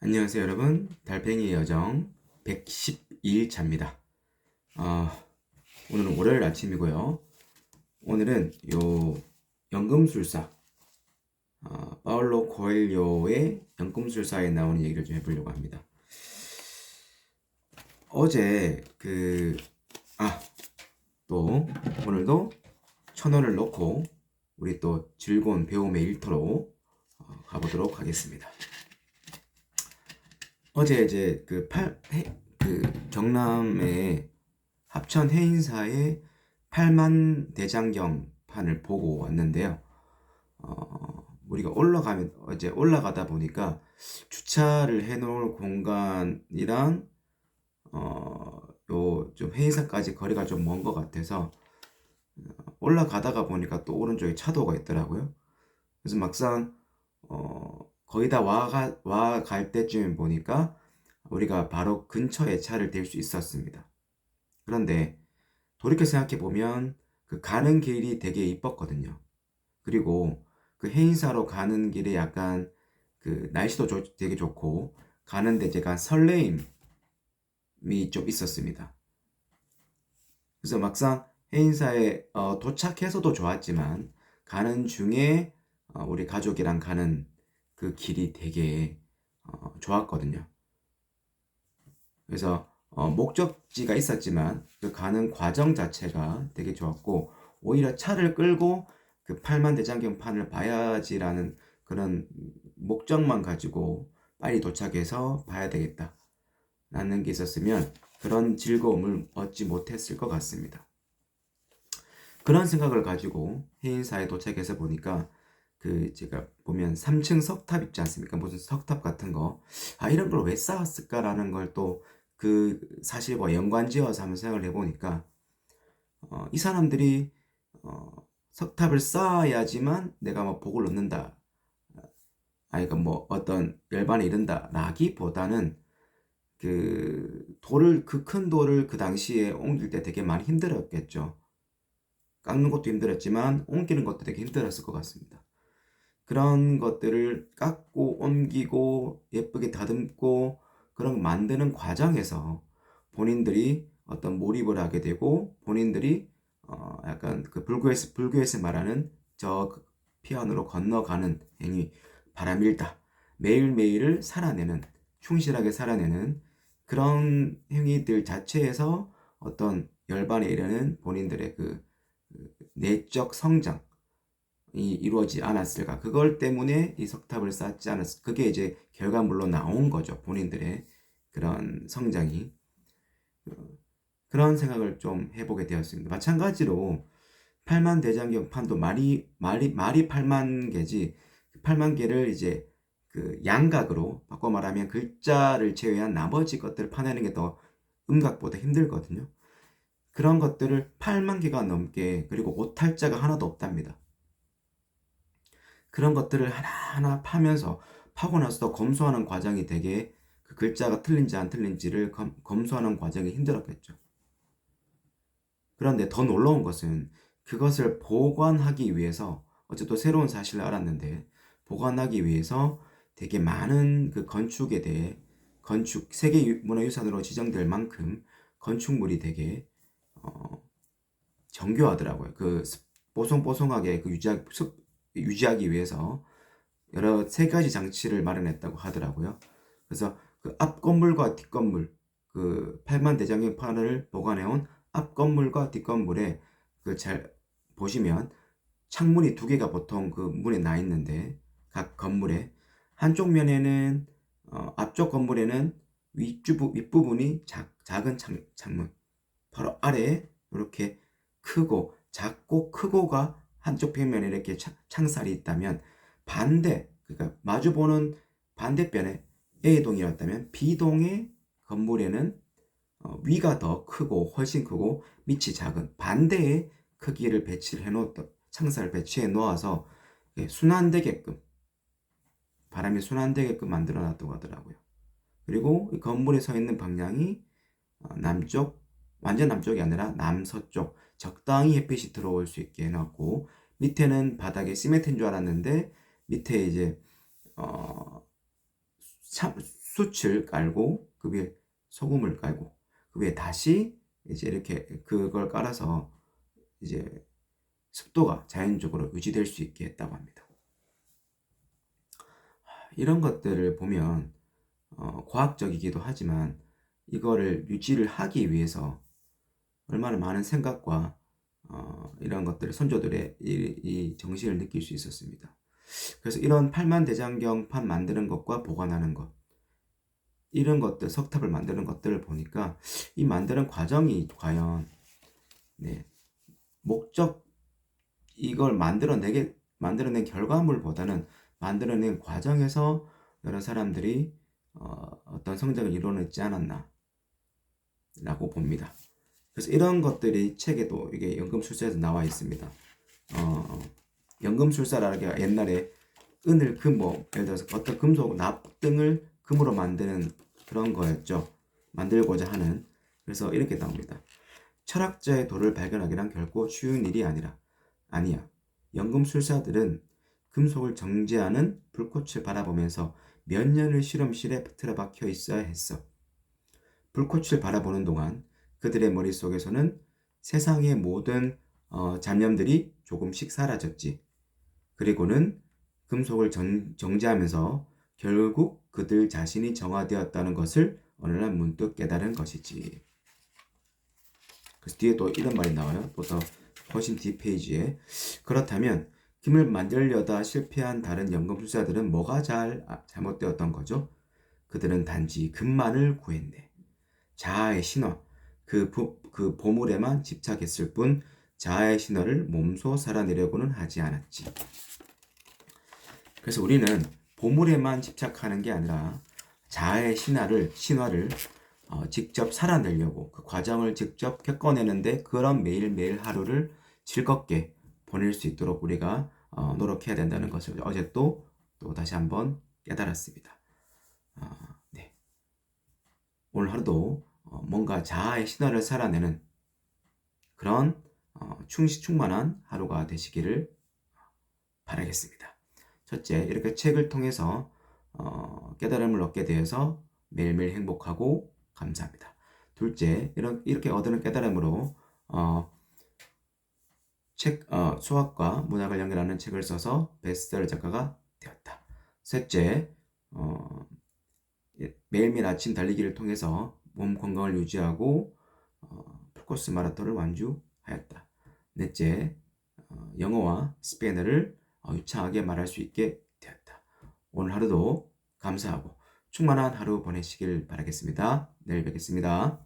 안녕하세요 여러분, 달팽이의 여정 112일차입니다. 오늘은 월요일 아침이고요. 오늘은 연금술사, 파울로 코엘료의 연금술사에 나오는 얘기를 좀 해보려고 합니다. 어제 또 오늘도 천원을 놓고 우리 또 즐거운 배움의 일터로 가보도록 하겠습니다. 어제 이제 경남의 합천 해인사의 8만 대장경판을 보고 왔는데요. 우리가 어제 올라가다 보니까 주차를 해놓을 공간이랑 요 좀 해인사까지 거리가 좀 먼 것 같아서 올라가다가 보니까 또 오른쪽에 차도가 있더라고요. 그래서 막상 거의 다 와 갈 때쯤 보니까 우리가 바로 근처에 차를 댈 수 있었습니다. 그런데 돌이켜 생각해 보면 그 가는 길이 되게 이뻤거든요. 그리고 그 해인사로 가는 길에 약간 그 날씨도 되게 좋고 가는데 제가 설레임이 좀 있었습니다. 그래서 막상 해인사에 도착해서도 좋았지만 가는 중에 우리 가족이랑 가는 그 길이 되게 좋았거든요. 그래서 목적지가 있었지만 그 가는 과정 자체가 되게 좋았고 오히려 차를 끌고 그 8만 대장경판을 봐야지라는 그런 목적만 가지고 빨리 도착해서 봐야 되겠다 라는 게 있었으면 그런 즐거움을 얻지 못했을 것 같습니다. 그런 생각을 가지고 해인사에 도착해서 보니까 제가 보면 3층 석탑 있지 않습니까? 무슨 석탑 같은 거. 이런 걸 왜 쌓았을까라는 걸 또 그 사실과 연관지어서 한번 생각을 해보니까, 이 사람들이, 석탑을 쌓아야지만 내가 뭐 복을 얻는다. 그러니까 뭐 어떤 열반에 이른다. 라기보다는 그 큰 돌을 그 당시에 옮길 때 되게 많이 힘들었겠죠. 깎는 것도 힘들었지만 옮기는 것도 되게 힘들었을 것 같습니다. 그런 것들을 깎고 옮기고 예쁘게 다듬고 그런 거 만드는 과정에서 본인들이 어떤 몰입을 하게 되고 본인들이 약간 그 불교에서 말하는 저 피안으로 건너가는 행위, 바람일다. 매일매일을 살아내는, 충실하게 살아내는 그런 행위들 자체에서 어떤 열반에 이르는 본인들의 그 내적 성장, 이루어지지 않았을까? 그걸 때문에 이 석탑을 쌓지 않았을까? 그게 이제 결과물로 나온 거죠. 본인들의 그런 성장이. 그런 생각을 좀 해보게 되었습니다. 마찬가지로 8만 대장경판도 말이 8만 개지, 8만 개를 이제 그 양각으로 바꿔 말하면 글자를 제외한 나머지 것들을 파내는 게 더 음각보다 힘들거든요. 그런 것들을 8만 개가 넘게, 그리고 오탈자가 하나도 없답니다. 그런 것들을 하나하나 파고 나서도 검수하는 과정이 되게 그 글자가 틀린지 안 틀린지를 검수하는 과정이 힘들었겠죠. 그런데 더 놀라운 것은 그것을 보관하기 위해서 어제 또 새로운 사실을 알았는데 보관하기 위해서 되게 많은 그 건축에 대해 세계문화유산으로 지정될 만큼 건축물이 되게 정교하더라고요. 뽀송뽀송하게 유지하기 위해서 여러 세 가지 장치를 마련했다고 하더라고요. 그래서 그 앞 건물과 뒷 건물, 그 8만 대장경판을 보관해온 앞 건물과 뒷 건물에 잘 보시면 창문이 두 개가 보통 그 문에 나 있는데 각 건물에 한쪽 면에는 앞쪽 건물에는 윗부분이 작은 창문, 바로 아래에 이렇게 작고 크고가 한쪽 벽면에 이렇게 창살이 있다면 그러니까 마주보는 반대편에 A동이었다면 B동의 건물에는 위가 더 크고 훨씬 크고 밑이 작은 반대의 크기를 배치를 해놓았다. 창살을 배치해 놓아서 순환되게끔 바람이 순환되게끔 만들어 놨다고 하더라고요. 그리고 이 건물에 서 있는 방향이 완전 남쪽이 아니라 남서쪽 적당히 햇빛이 들어올 수 있게 해놨고 밑에는 바닥에 시멘트인 줄 알았는데 밑에 이제 어, 숯을 깔고 그 위에 소금을 깔고 그 위에 다시 이제 이렇게 그걸 깔아서 이제 습도가 자연적으로 유지될 수 있게 했다고 합니다. 이런 것들을 보면 과학적이기도 하지만 이거를 유지를 하기 위해서 얼마나 많은 생각과 이런 것들을 선조들의 이 정신을 느낄 수 있었습니다. 그래서 이런 팔만대장경판 만드는 것과 보관하는 것, 이런 것들, 석탑을 만드는 것들을 보니까 이 만드는 과정이 과연 네, 목적 이걸 만들어낸 결과물보다는 만들어낸 과정에서 여러 사람들이 어떤 성장을 이뤄냈지 않았나라고 봅니다. 그래서 이런 것들이 책에도 이게 연금술사에서 나와 있습니다. 연금술사라는 게 옛날에 은을 예를 들어서 어떤 금속 납등을 금으로 만드는 그런 거였죠. 만들고자 하는. 그래서 이렇게 나옵니다. 철학자의 도를 발견하기란 결코 쉬운 일이 아니야. 연금술사들은 금속을 정제하는 불꽃을 바라보면서 몇 년을 실험실에 틀어박혀 있어야 했어. 불꽃을 바라보는 동안 그들의 머릿속에서는 세상의 모든 잡념들이 조금씩 사라졌지. 그리고는 금속을 정제하면서 결국 그들 자신이 정화되었다는 것을 어느 날 문득 깨달은 것이지. 그래서 뒤에 또 이런 말이 나와요. 또 더 훨씬 뒷페이지에. 그렇다면 금을 만들려다 실패한 다른 연금술사들은 뭐가 잘못되었던 거죠? 그들은 단지 금만을 구했네. 자아의 신화, 그 보물에만 집착했을 뿐 자아의 신화를 몸소 살아내려고는 하지 않았지. 그래서 우리는 보물에만 집착하는 게 아니라 자아의 신화를 직접 살아내려고 그 과정을 직접 겪어내는데 그런 매일매일 하루를 즐겁게 보낼 수 있도록 우리가 노력해야 된다는 것을 어제 또 다시 한번 깨달았습니다. 네. 오늘 하루도 뭔가 자아의 신화를 살아내는 그런 충만한 하루가 되시기를 바라겠습니다. 첫째, 이렇게 책을 통해서 깨달음을 얻게 되어서 매일매일 행복하고 감사합니다. 둘째, 이렇게 얻는 깨달음으로 수학과 문학을 연결하는 책을 써서 베스트셀러 작가가 되었다. 셋째, 매일매일 아침 달리기를 통해서 몸 건강을 유지하고 풀코스 마라톤을 완주하였다. 넷째, 영어와 스페인어를 유창하게 말할 수 있게 되었다. 오늘 하루도 감사하고 충만한 하루 보내시길 바라겠습니다. 내일 뵙겠습니다.